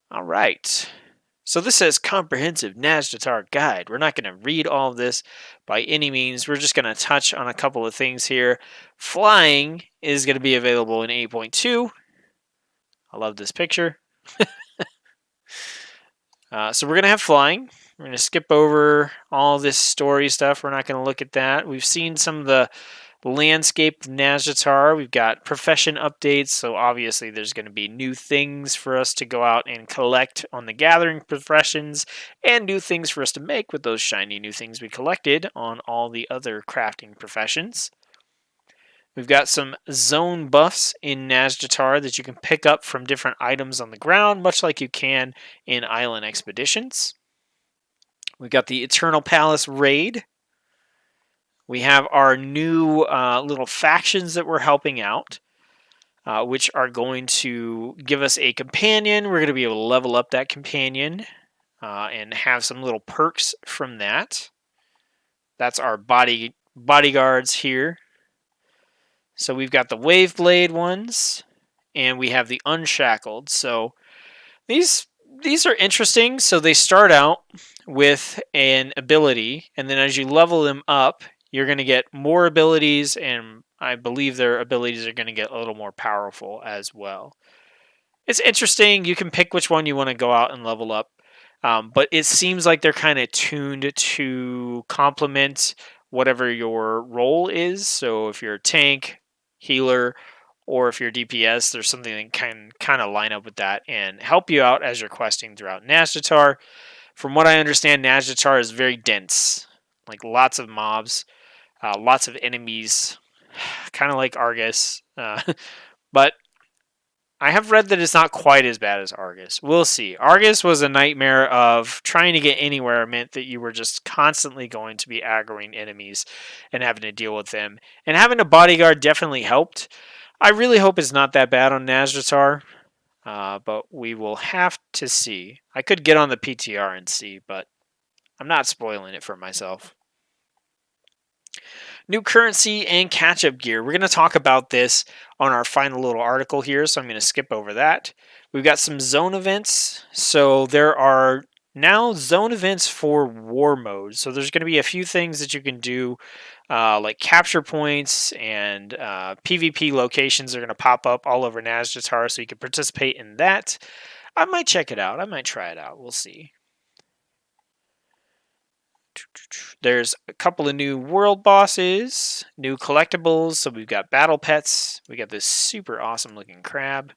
A: All right. So this says comprehensive Nazjatar guide. We're not going to read all of this by any means. We're just going to touch on a couple of things here. Flying is going to be available in 8.2. I love this picture. So we're going to have flying. We're going to skip over all this story stuff. We're not going to look at that. We've seen some of the landscape of Nazjatar. We've got profession updates, so obviously there's going to be new things for us to go out and collect on the gathering professions, and new things for us to make with those shiny new things we collected on all the other crafting professions. We've got some zone buffs in Nazjatar that you can pick up from different items on the ground, much like you can in Island Expeditions. We've got the Eternal Palace Raid. We have our new little factions that we're helping out, which are going to give us a companion. We're going to be able to level up that companion and have some little perks from that. That's our bodyguards here. So we've got the Waveblade ones, and we have the Unshackled. So these are interesting. So they start out with an ability, and then as you level them up, you're going to get more abilities, and I believe their abilities are going to get a little more powerful as well. It's interesting. You can pick which one you want to go out and level up, but it seems like they're kind of tuned to complement whatever your role is. So if you're a tank, healer, or if you're DPS, there's something that can kind of line up with that and help you out as you're questing throughout Nazjatar. From what I understand, Nazjatar is very dense, like lots of mobs. Lots of enemies, kind of like Argus. But I have read that it's not quite as bad as Argus. We'll see. Argus was a nightmare of trying to get anywhere. It meant that you were just constantly going to be aggroing enemies and having to deal with them. And having a bodyguard definitely helped. I really hope it's not that bad on Nazjatar, but we will have to see. I could get on the PTR and see, but I'm not spoiling it for myself. New currency and catch-up gear. We're going to talk about this on our final little article here, so I'm going to skip over that. We've got some zone events. So there are now zone events for war mode. So there's going to be a few things that you can do, like capture points and PvP locations are going to pop up all over Nazjatar, so you can participate in that. I might check it out. I might try it out. We'll see. There's a couple of new world bosses, new collectibles. So we've got battle pets. We got this super awesome looking crab.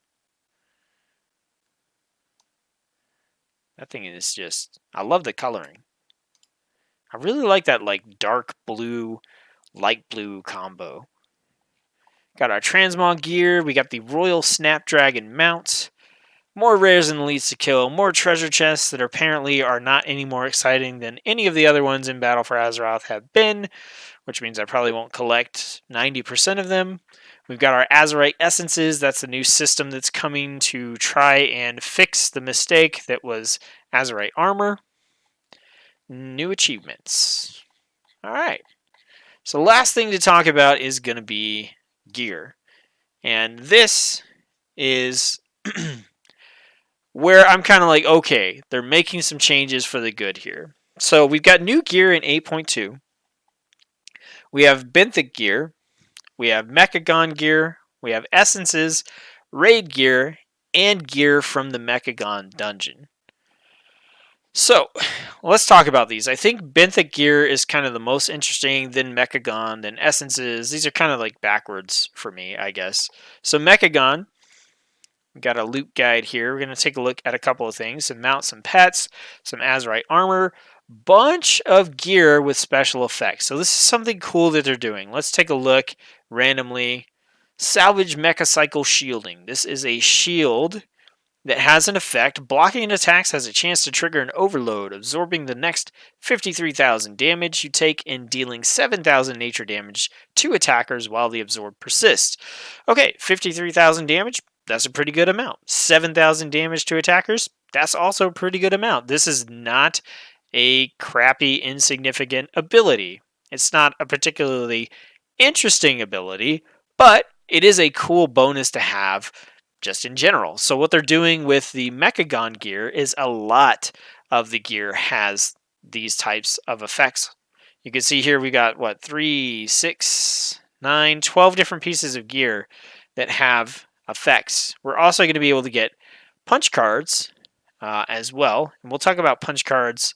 A: That thing is just, I love the coloring. I really like that like dark blue, light blue combo. Got our Transmog Gear. We got the Royal Snapdragon mount. More rares and elites to kill. More treasure chests that apparently are not any more exciting than any of the other ones in Battle for Azeroth have been, which means I probably won't collect 90% of them. We've got our Azerite Essences. That's the new system that's coming to try and fix the mistake that was Azerite Armor. New achievements. All right. So last thing to talk about is going to be gear. And this is where I'm kind of like, okay, they're making some changes for the good here. So we've got new gear in 8.2. We have Benthic Gear. We have Mechagon Gear. We have Essences, Raid Gear, and gear from the Mechagon Dungeon. So, let's talk about these. I think Benthic Gear is kind of the most interesting, then Mechagon, then Essences. These are kind of like backwards for me, I guess. So Mechagon, we got a loot guide here. We're going to take a look at a couple of things. Some mounts, some pets, some Azerite armor, bunch of gear with special effects. So this is something cool that they're doing. Let's take a look randomly. Salvage Mechacycle Shielding. This is a shield that has an effect. Blocking attacks has a chance to trigger an overload, absorbing the next 53,000 damage you take and dealing 7,000 nature damage to attackers while the absorb persists. Okay, 53,000 damage, that's a pretty good amount. 7,000 damage to attackers, that's also a pretty good amount. This is not a crappy, insignificant ability. It's not a particularly interesting ability, but it is a cool bonus to have just in general. So what they're doing with the Mechagon gear is a lot of the gear has these types of effects. You can see here we got, 3, 6, 9, 12 different pieces of gear that have effects. We're also going to be able to get punch cards as well. And we'll talk about punch cards.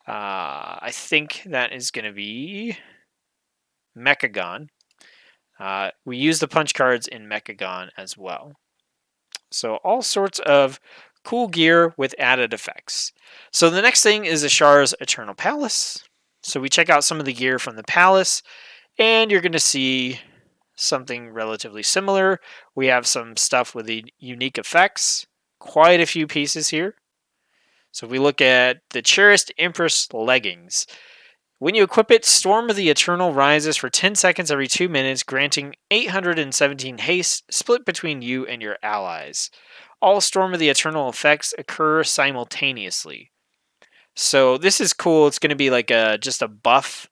A: I think that is going to be Mechagon. We use the punch cards in Mechagon as well. So all sorts of cool gear with added effects. So the next thing is Ashar's Eternal Palace. So we check out some of the gear from the palace, and you're going to see something relatively similar. We have some stuff with the unique effects. Quite a few pieces here. So if we look at the Cherished Empress Leggings. When you equip it, Storm of the Eternal rises for 10 seconds every 2 minutes, granting 817 haste, split between you and your allies. All Storm of the Eternal effects occur simultaneously. So this is cool. It's going to be like just a buff.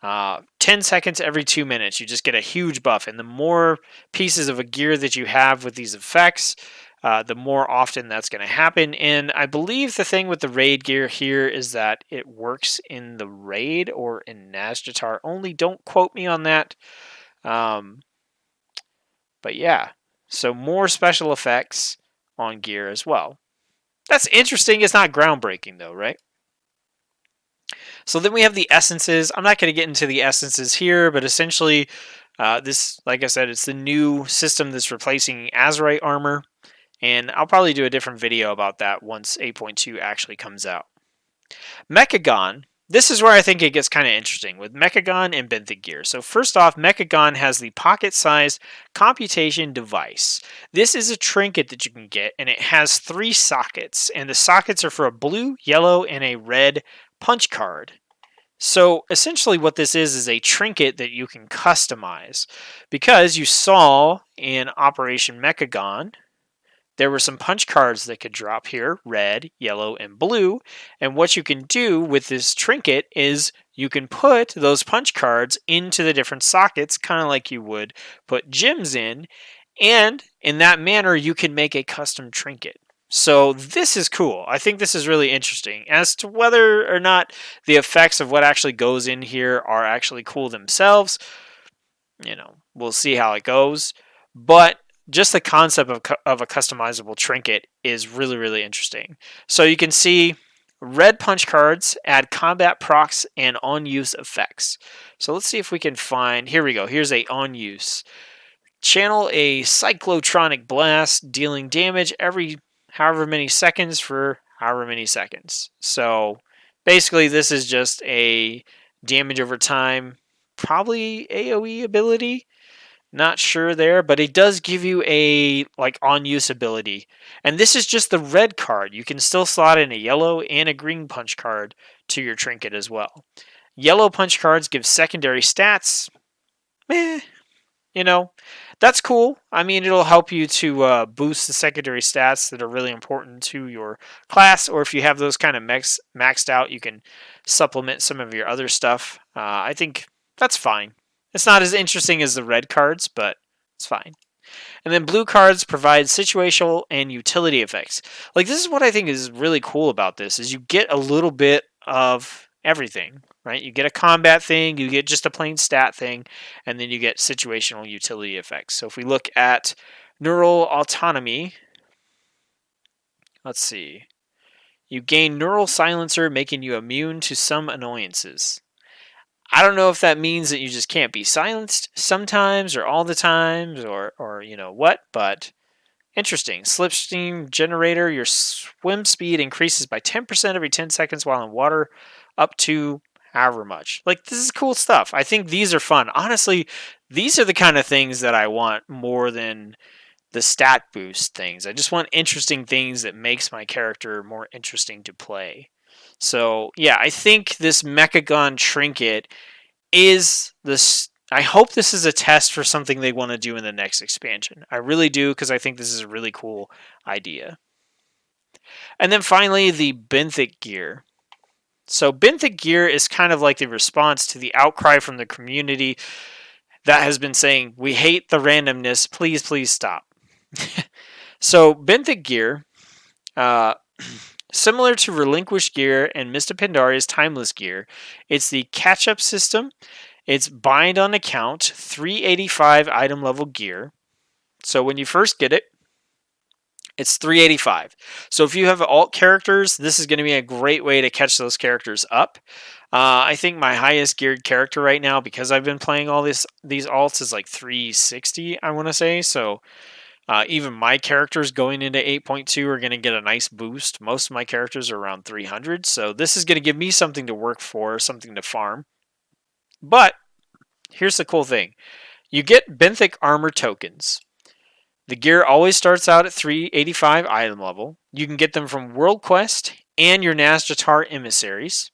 A: 10 seconds every 2 minutes. You just get a huge buff. And the more pieces of a gear that you have with these effects, the more often that's going to happen. And I believe the thing with the raid gear here is that it works in the raid or in Nazjatar only. Don't quote me on that. But yeah, so more special effects on gear as well. That's interesting. It's not groundbreaking though, right? So then we have the essences. I'm not going to get into the essences here, but essentially this, like I said, it's the new system that's replacing Azerite armor. And I'll probably do a different video about that once 8.2 actually comes out. Mechagon. This is where I think it gets kind of interesting with Mechagon and Benthic Gear. So first off, Mechagon has the pocket-sized computation device. This is a trinket that you can get, and it has 3 sockets. And the sockets are for a blue, yellow, and a red punch card. So essentially what this is a trinket that you can customize. Because you saw in Operation Mechagon, there were some punch cards that could drop here, red, yellow, and blue. And what you can do with this trinket is you can put those punch cards into the different sockets, kind of like you would put gems in. And in that manner, you can make a custom trinket. So this is cool. I think this is really interesting. As to whether or not the effects of what actually goes in here are actually cool themselves, we'll see how it goes. But just the concept of a customizable trinket is really, really interesting. So you can see red punch cards add combat procs and on-use effects. So let's see if we can find, here we go, here's a on-use. Channel a cyclotronic blast, dealing damage every however many seconds for however many seconds. So basically this is just a damage over time, probably AoE ability. Not sure there, but it does give you a on use ability. And this is just the red card. You can still slot in a yellow and a green punch card to your trinket as well. Yellow punch cards give secondary stats. Meh, that's cool. I mean, it'll help you to boost the secondary stats that are really important to your class, or if you have those kind of maxed out, you can supplement some of your other stuff. I think that's fine. It's not as interesting as the red cards, but it's fine. And then blue cards provide situational and utility effects. This is what I think is really cool about this is you get a little bit of everything, right? You get a combat thing, you get just a plain stat thing, and then you get situational utility effects. So if we look at neural autonomy, let's see. You gain neural silencer, making you immune to some annoyances. I don't know if that means that you just can't be silenced sometimes or all the times or what, but interesting. Slipstream generator, your swim speed increases by 10% every 10 seconds while in water, up to however much. This is cool stuff. I think these are fun. Honestly, these are the kind of things that I want more than the stat boost things. I just want interesting things that makes my character more interesting to play. So, yeah, I think this Mechagon trinket is this. I hope this is a test for something they want to do in the next expansion. I really do, because I think this is a really cool idea. And then finally, the Benthic Gear. So Benthic Gear is kind of like the response to the outcry from the community that has been saying, we hate the randomness, please, please stop. So Benthic Gear, similar to Relinquished Gear and Mr. Pandaria's Timeless Gear, it's the catch-up system. It's bind on account, 385 item level gear. So when you first get it, it's 385. So if you have alt characters, this is going to be a great way to catch those characters up. I think my highest geared character right now, because I've been playing all these alts, is 360, I want to say. So even my characters going into 8.2 are going to get a nice boost. Most of my characters are around 300. So this is going to give me something to work for, something to farm. But here's the cool thing. You get Benthic armor tokens. The gear always starts out at 385 item level. You can get them from World Quest and your Nazjatar emissaries.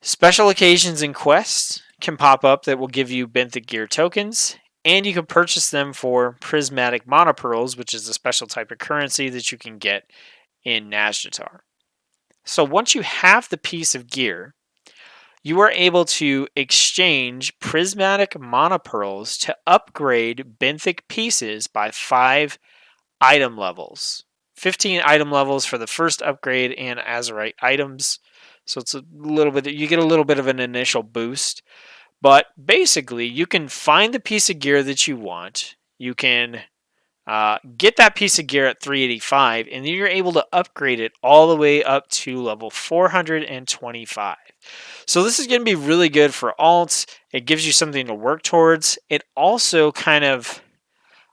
A: Special occasions and quests can pop up that will give you Benthic gear tokens, and you can purchase them for prismatic monopearls, which is a special type of currency that you can get in Nazjatar. So once you have the piece of gear, you are able to exchange prismatic monopearls to upgrade Benthic pieces by 5 item levels. 15 item levels for the first upgrade and Azurite items. So it's a little bit, you get a little bit of an initial boost. But basically, you can find the piece of gear that you want. You can get that piece of gear at 385, and then you're able to upgrade it all the way up to level 425. So this is going to be really good for alts. It gives you something to work towards. It also kind of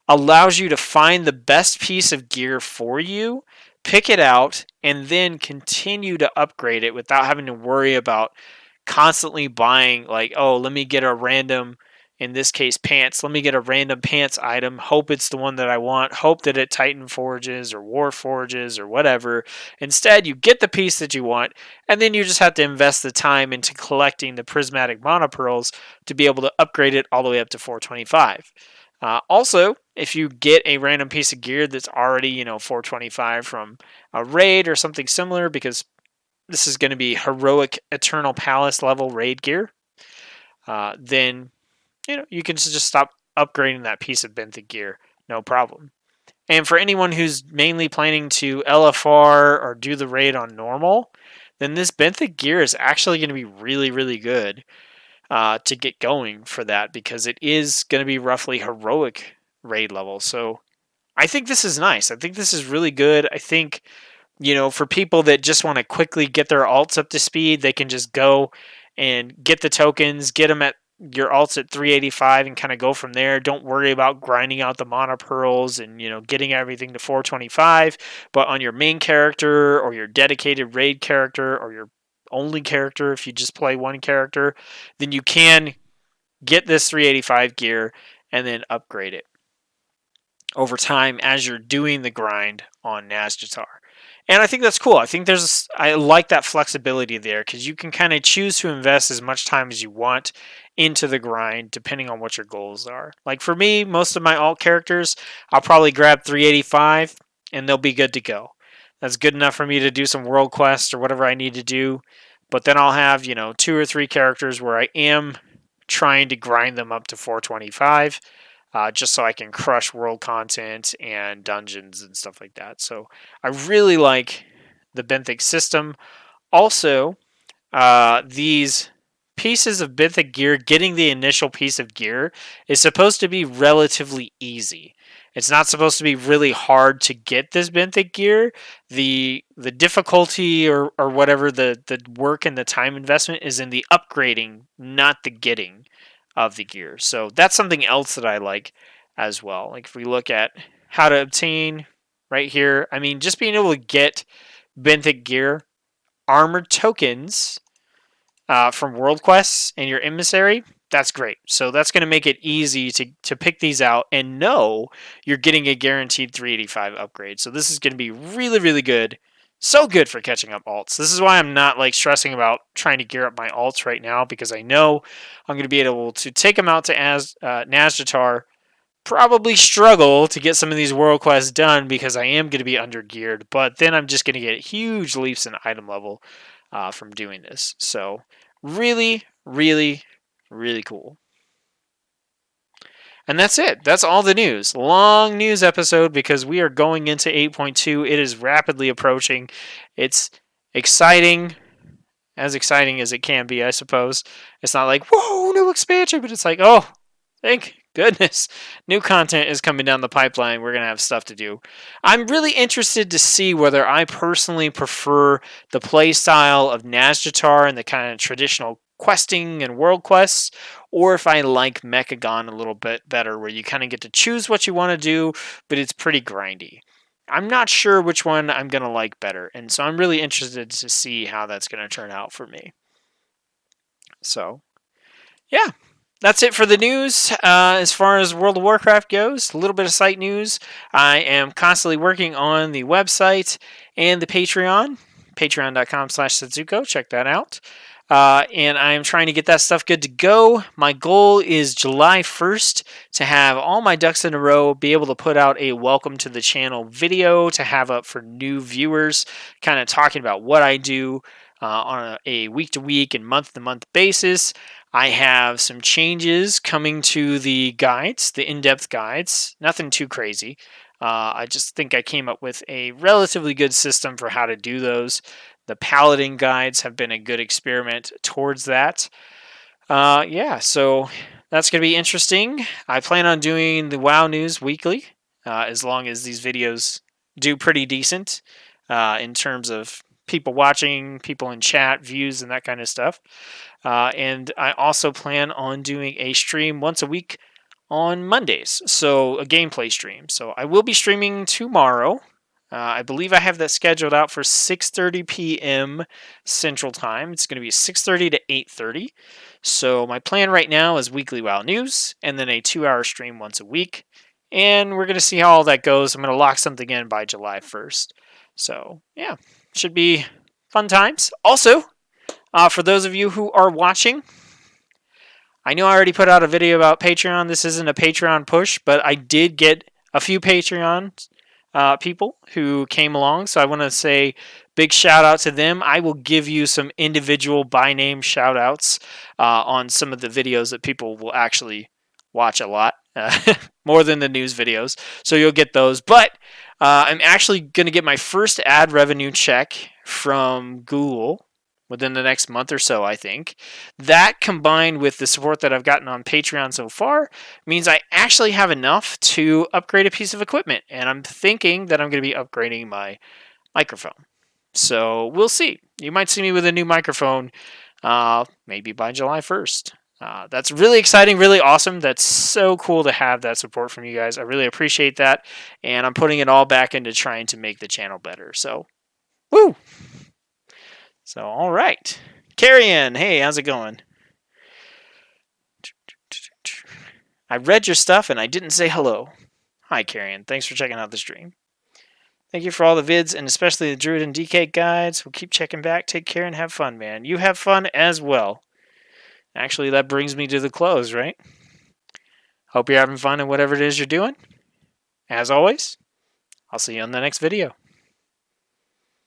A: allows you to find the best piece of gear for you, pick it out, and then continue to upgrade it without having to worry about constantly buying, let me get a random, in this case pants. Let me get a random pants item, hope it's the one that I want, hope that it Titan forges or War forges or whatever. Instead, you get the piece that you want, and then you just have to invest the time into collecting the prismatic mana pearls to be able to upgrade it all the way up to 425. Also, if you get a random piece of gear that's already 425 from a raid or something similar, because this is going to be heroic Eternal Palace level raid gear, then you can just stop upgrading that piece of Benthic gear, no problem. And for anyone who's mainly planning to LFR or do the raid on normal, then this Benthic gear is actually going to be really, really good to get going for that, because it is going to be roughly heroic raid level. So I think this is nice. I think this is really good. I think, for people that just want to quickly get their alts up to speed, they can just go and get the tokens, get them at your alts at 385 and kind of go from there. Don't worry about grinding out the mana pearls and, getting everything to 425. But on your main character or your dedicated raid character or your only character, if you just play one character, then you can get this 385 gear and then upgrade it over time as you're doing the grind on Nazjatar. And I think that's cool. I like that flexibility there, because you can kind of choose to invest as much time as you want into the grind depending on what your goals are. Like for me, most of my alt characters, I'll probably grab 385 and they'll be good to go. That's good enough for me to do some world quests or whatever I need to do. But then I'll have, 2 or 3 characters where I am trying to grind them up to 425. Just so I can crush world content and dungeons and stuff like that. So I really like the Benthic system. Also, these pieces of Benthic gear, getting the initial piece of gear is supposed to be relatively easy. It's not supposed to be really hard to get this Benthic gear. The difficulty or whatever, the work and the time investment is in the upgrading, not the getting of the gear. So that's something else that I like as well. Like if we look at how to obtain right here, I mean, just being able to get Benthic gear, armored tokens from world quests and your emissary, that's great. So that's going to make it easy to pick these out and know you're getting a guaranteed 385 upgrade. So this is going to be really, really good. So good for catching up alts. This is why I'm not like stressing about trying to gear up my alts right now, because I know I'm going to be able to take them out to Nazjatar, probably struggle to get some of these world quests done because I am going to be under geared, but then I'm just going to get huge leaps in item level from doing this. So really, really, really cool. And that's it. That's all the news. Long news episode because we are going into 8.2. It is rapidly approaching. It's exciting as it can be, I suppose. It's not like, whoa, new expansion, but it's like, oh, thank goodness. New content is coming down the pipeline. We're going to have stuff to do. I'm really interested to see whether I personally prefer the play style of Nazjatar and the kind of traditional questing and world quests, or if I like Mechagon a little bit better, where you kind of get to choose what you want to do, but it's pretty grindy. I'm not sure which one I'm going to like better, and so I'm really interested to see how that's going to turn out for me. So, yeah, that's it for the news. As far as World of Warcraft goes, a little bit of site news. I am constantly working on the website and the Patreon, patreon.com/Setsuko. Check that out. And I'm trying to get that stuff good to go. My goal is July 1st to have all my ducks in a row, be able to put out a welcome to the channel video to have up for new viewers, kind of talking about what I do on a week-to-week and month-to-month basis. I have some changes coming to the guides, the in-depth guides. Nothing too crazy. I just think I came up with a relatively good system for how to do those. The Paladin guides have been a good experiment towards that. So that's going to be interesting. I plan on doing the WoW news weekly, as long as these videos do pretty decent in terms of people watching, people in chat, views, and that kind of stuff. And I also plan on doing a stream once a week on Mondays, so a gameplay stream. So I will be streaming tomorrow. I believe I have that scheduled out for 6:30 p.m. Central Time. It's going to be 6:30 to 8:30. So my plan right now is weekly WoW news and then a 2-hour stream once a week. And we're going to see how all that goes. I'm going to lock something in by July 1st. So yeah, should be fun times. Also, for those of you who are watching, I know I already put out a video about Patreon. This isn't a Patreon push, but I did get a few Patreon people who came along. So I want to say big shout out to them. I will give you some individual by name shout outs on some of the videos that people will actually watch a lot, more than the news videos. So you'll get those. But I'm actually going to get my first ad revenue check from Google within the next month or so, I think. That combined with the support that I've gotten on Patreon so far means I actually have enough to upgrade a piece of equipment. And I'm thinking that I'm going to be upgrading my microphone. So we'll see. You might see me with a new microphone maybe by July 1st. That's really exciting, really awesome. That's so cool to have that support from you guys. I really appreciate that. And I'm putting it all back into trying to make the channel better. So, woo! So, all right. Carrion, hey, how's it going? I read your stuff and I didn't say hello. Hi, Carrion. Thanks for checking out the stream. Thank you for all the vids and especially the Druid and DK guides. We'll keep checking back. Take care and have fun, man. You have fun as well. Actually, that brings me to the close, right? Hope you're having fun in whatever it is you're doing. As always, I'll see you on the next video.